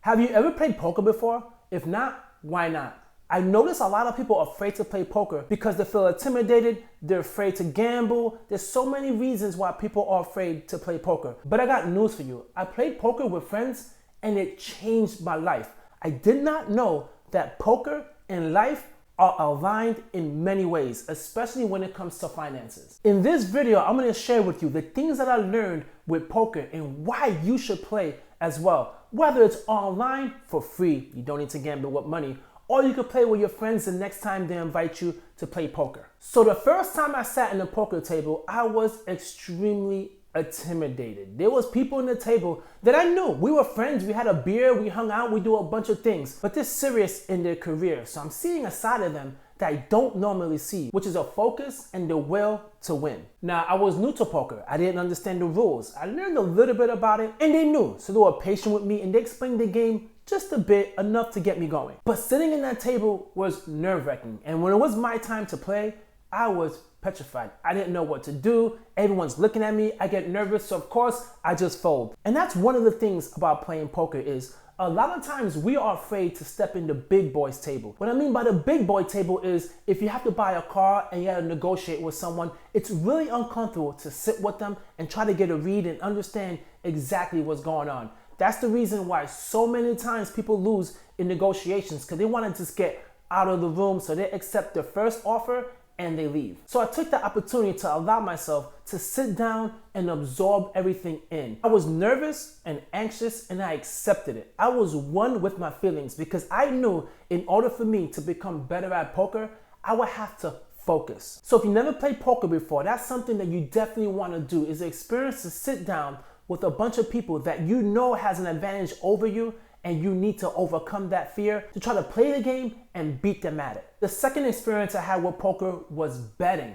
Have you ever played poker before? If not, why not? I notice a lot of people are afraid to play poker because they feel intimidated, they're afraid to gamble. There's so many reasons why people are afraid to play poker. But I got news for you. I played poker with friends and it changed my life. I did not know that poker and life are aligned in many ways, especially when it comes to finances. In this video, I'm gonna share with you the things that I learned with poker and why you should play as well. Whether it's online for free, you don't need to gamble with money, or you could play with your friends the next time they invite you to play poker. So the first time I sat in a poker table, I was extremely intimidated. There was people in the table that I knew. We were friends, we had a beer, we hung out, we do a bunch of things, but they're serious in their career. So I'm seeing a side of them that I don't normally see, which is a focus and the will to win. Now, I was new to poker. I didn't understand the rules. I learned a little bit about it and they knew. So they were patient with me and they explained the game just a bit, enough to get me going. But sitting in that table was nerve-wracking. And when it was my time to play, I was petrified. I didn't know what to do. Everyone's looking at me. I get nervous. So of course, I just fold. And that's one of the things about playing poker is a lot of times we are afraid to step in the big boys table. What I mean by the big boy table is if you have to buy a car and you have to negotiate with someone, it's really uncomfortable to sit with them and try to get a read and understand exactly what's going on. That's the reason why so many times people lose in negotiations because they want to just get out of the room, so they accept the first offer and they leave. So I took the opportunity to allow myself to sit down and absorb everything in. I was nervous and anxious and I accepted it. I was one with my feelings because I knew in order for me to become better at poker, I would have to focus. So if you never played poker before, that's something that you definitely want to do, is experience to sit down with a bunch of people that you know has an advantage over you and you need to overcome that fear to try to play the game and beat them at it. The second experience I had with poker was betting.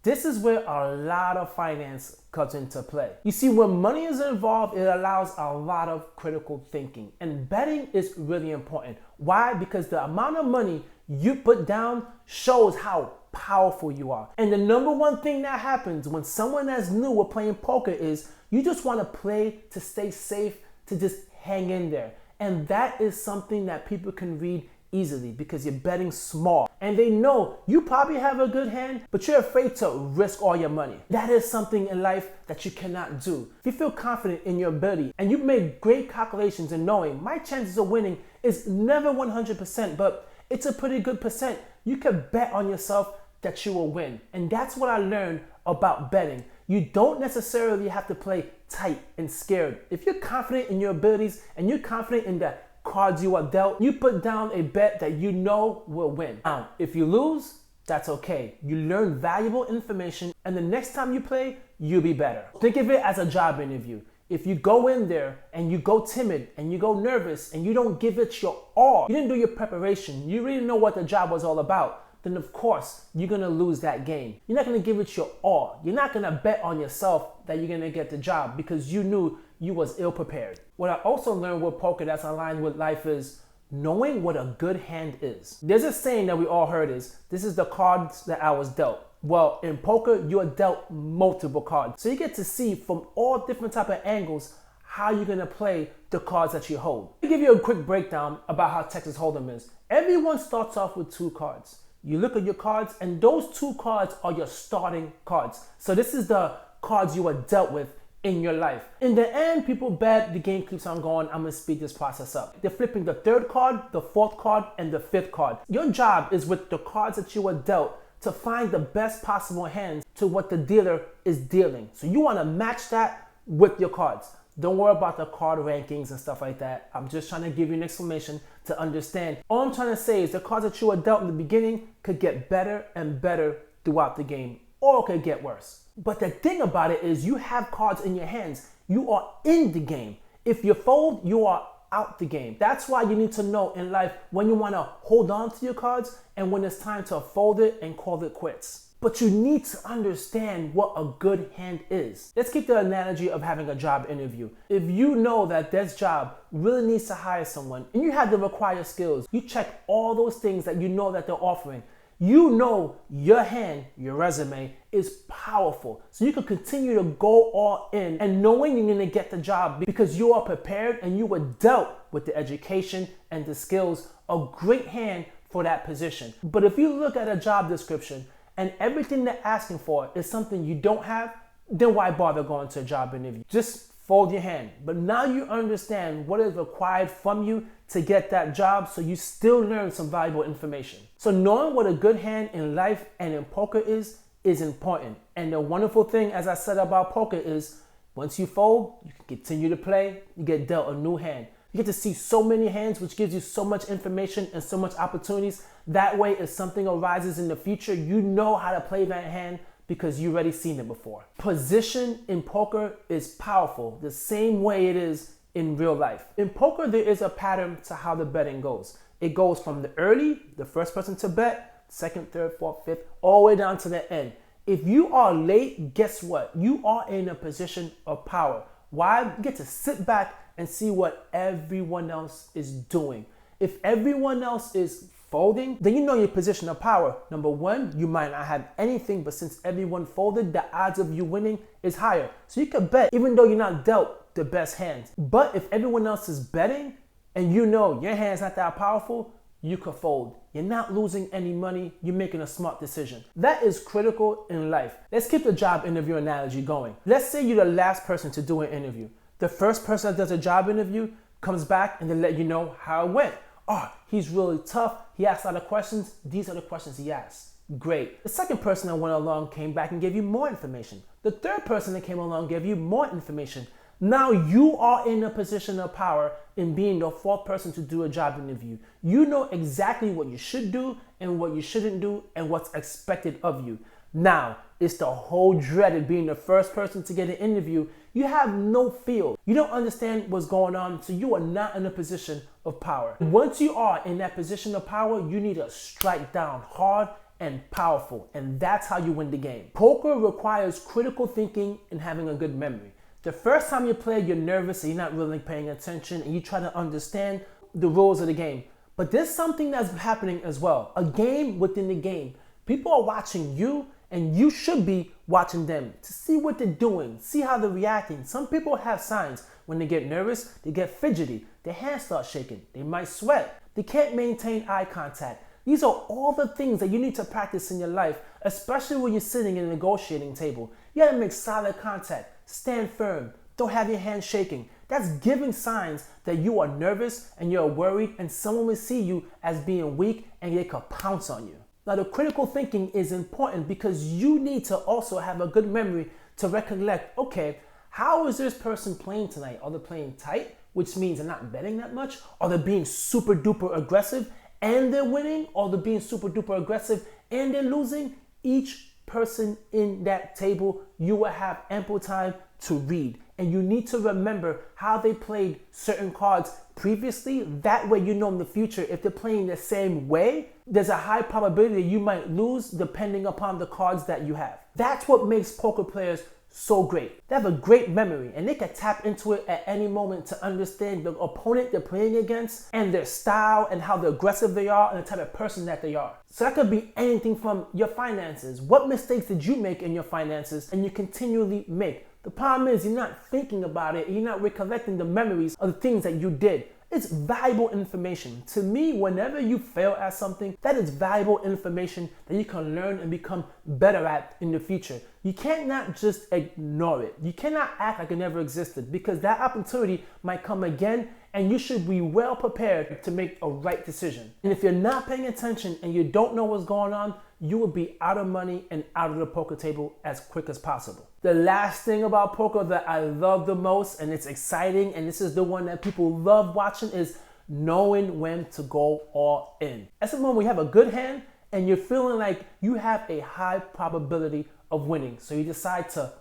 This is where a lot of finance comes into play. You see, when money is involved, it allows a lot of critical thinking. And betting is really important. Why? Because the amount of money you put down shows how powerful you are. And the number one thing that happens when someone that's new with playing poker is you just want to play to stay safe, to just hang in there. And that is something that people can read easily because you're betting small. And they know you probably have a good hand, but you're afraid to risk all your money. That is something in life that you cannot do. If you feel confident in your ability and you've made great calculations and knowing my chances of winning is never 100%, but it's a pretty good percent, you can bet on yourself that you will win. And that's what I learned about betting. You don't necessarily have to play tight and scared. If you're confident in your abilities and you're confident in the cards you are dealt, you put down a bet that you know will win. Now, if you lose, that's okay. You learn valuable information and the next time you play, you'll be better. Think of it as a job interview. If you go in there and you go timid and you go nervous and you don't give it your all, you didn't do your preparation, you really know what the job was all about, then of course you're gonna lose that game. You're not gonna give it your all. You're not gonna bet on yourself that you're gonna get the job because you knew you was ill prepared. What I also learned with poker that's aligned with life is knowing what a good hand is. There's a saying that we all heard is, this is the cards that I was dealt. Well, in poker, you are dealt multiple cards. So you get to see from all different type of angles how you're gonna play the cards that you hold. Let me give you a quick breakdown about how Texas Hold'em is. Everyone starts off with 2 cards. You look at your cards and those 2 cards are your starting cards. So this is the cards you are dealt with in your life. In the end, people bet, the game keeps on going, I'm gonna speed this process up. They're flipping the 3rd card, the 4th card, and the 5th card. Your job is with the cards that you are dealt to find the best possible hands to what the dealer is dealing. So you wanna match that with your cards. Don't worry about the card rankings and stuff like that. I'm just trying to give you an explanation to understand. All I'm trying to say is the cards that you were dealt in the beginning could get better and better throughout the game, or it could get worse. But the thing about it is you have cards in your hands. You are in the game. If you fold, you are out the game. That's why you need to know in life when you want to hold on to your cards and when it's time to fold it and call it quits. But you need to understand what a good hand is. Let's keep the analogy of having a job interview. If you know that this job really needs to hire someone and you have the required skills, you check all those things that you know that they're offering. you know your hand, your resume, is powerful. So you can continue to go all in and knowing you're gonna get the job because you are prepared and you were dealt with the education and the skills, a great hand for that position. But if you look at a job description and everything they're asking for is something you don't have, then why bother going to a job interview? Just fold your hand. But now you understand what is required from you to get that job, so you still learn some valuable information. So knowing what a good hand in life and in poker is important. And the wonderful thing, as I said about poker, is once you fold, you can continue to play, you get dealt a new hand. You get to see so many hands, which gives you so much information and so much opportunities. That way, if something arises in the future, you know how to play that hand because you've already seen it before. Position in poker is powerful, the same way it is in real life. In poker, there is a pattern to how the betting goes. It goes from the early, the first person to bet, second, third, fourth, fifth, all the way down to the end. If you are late, guess what? You are in a position of power. Why? You get to sit back and see what everyone else is doing. If everyone else is folding, then you know your position of power. Number one, you might not have anything, but since everyone folded, the odds of you winning is higher. So you can bet even though you're not dealt the best hands. But if everyone else is betting and you know your hand's not that powerful, you could fold. You're not losing any money, you're making a smart decision. That is critical in life. Let's keep the job interview analogy going. Let's say you're the last person to do an interview. The first person that does a job interview comes back and they let you know how it went. Oh, he's really tough. He asked a lot of questions. These are the questions he asked. Great. The second person that went along came back and gave you more information. The third person that came along gave you more information. Now you are in a position of power in being the fourth person to do a job interview. You know exactly what you should do and what you shouldn't do and what's expected of you. Now, it's the whole dread of being the first person to get an interview. You have no feel. You don't understand what's going on, so you are not in a position of power. Once you are in that position of power, you need to strike down hard and powerful, and that's how you win the game. Poker requires critical thinking and having a good memory. The first time you play, you're nervous and you're not really paying attention and you try to understand the rules of the game. But there's something that's happening as well, a game within the game. People are watching you and you should be watching them to see what they're doing, see how they're reacting. Some people have signs. When they get nervous, they get fidgety, their hands start shaking, they might sweat, they can't maintain eye contact. These are all the things that you need to practice in your life, especially when you're sitting at a negotiating table. You gotta make solid contact, stand firm, don't have your hands shaking. That's giving signs that you are nervous and you're worried and someone will see you as being weak and they could pounce on you. Now the critical thinking is important because you need to also have a good memory to recollect, okay, how is this person playing tonight? Are they playing tight, which means they're not betting that much? Are they being super duper aggressive and they're winning? Or they're being super duper aggressive and they're losing? Each person in that table, you will have ample time to read. And you need to remember how they played certain cards previously. That way you know in the future, if they're playing the same way, there's a high probability you might lose depending upon the cards that you have. That's what makes poker players so great. They have a great memory and they can tap into it at any moment to understand the opponent they're playing against and their style and how aggressive they are and the type of person that they are. So that could be anything from your finances. What mistakes did you make in your finances and you continually make? The problem is you're not thinking about it and you're not recollecting the memories of the things that you did. It's valuable information. To me, whenever you fail at something, that is valuable information that you can learn and become better at in the future. You can't not just ignore it. You cannot act like it never existed because that opportunity might come again and you should be well prepared to make a right decision. And if you're not paying attention and you don't know what's going on, you will be out of money and out of the poker table as quick as possible. The last thing about poker that I love the most, and it's exciting, and this is the one that people love watching, is knowing when to go all in. That's the moment when you have a good hand and you're feeling like you have a high probability of winning. So you decide to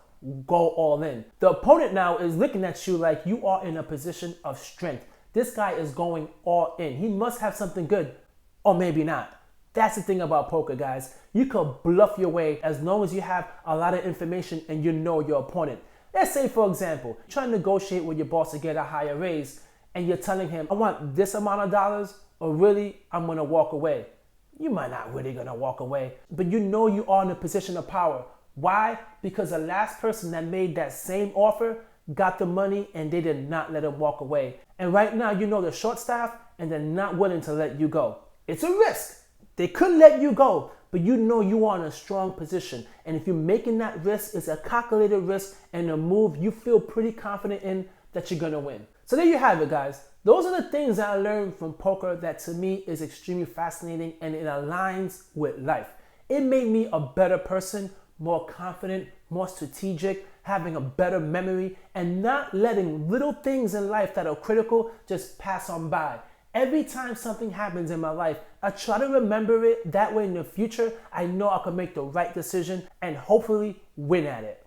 go all in. The opponent now is looking at you like you are in a position of strength. This guy is going all in. He must have something good, or maybe not. That's the thing about poker, guys. You could bluff your way as long as you have a lot of information and you know your opponent. Let's say, for example, you're trying to negotiate with your boss to get a higher raise and you're telling him, I want this amount of dollars or really I'm gonna walk away. you might not really gonna walk away, but you know you are in a position of power. Why? Because the last person that made that same offer got the money and they did not let him walk away. And right now, you know they're short staffed and they're not willing to let you go. It's a risk. They could let you go, but you know you are in a strong position. And if you're making that risk, it's a calculated risk and a move you feel pretty confident in that you're gonna win. So there you have it, guys. Those are the things that I learned from poker that to me is extremely fascinating, and it aligns with life. It made me a better person, more confident, more strategic, having a better memory, and not letting little things in life that are critical just pass on by. Every time something happens in my life, I try to remember it. That way in the future, I know I can make the right decision and hopefully win at it.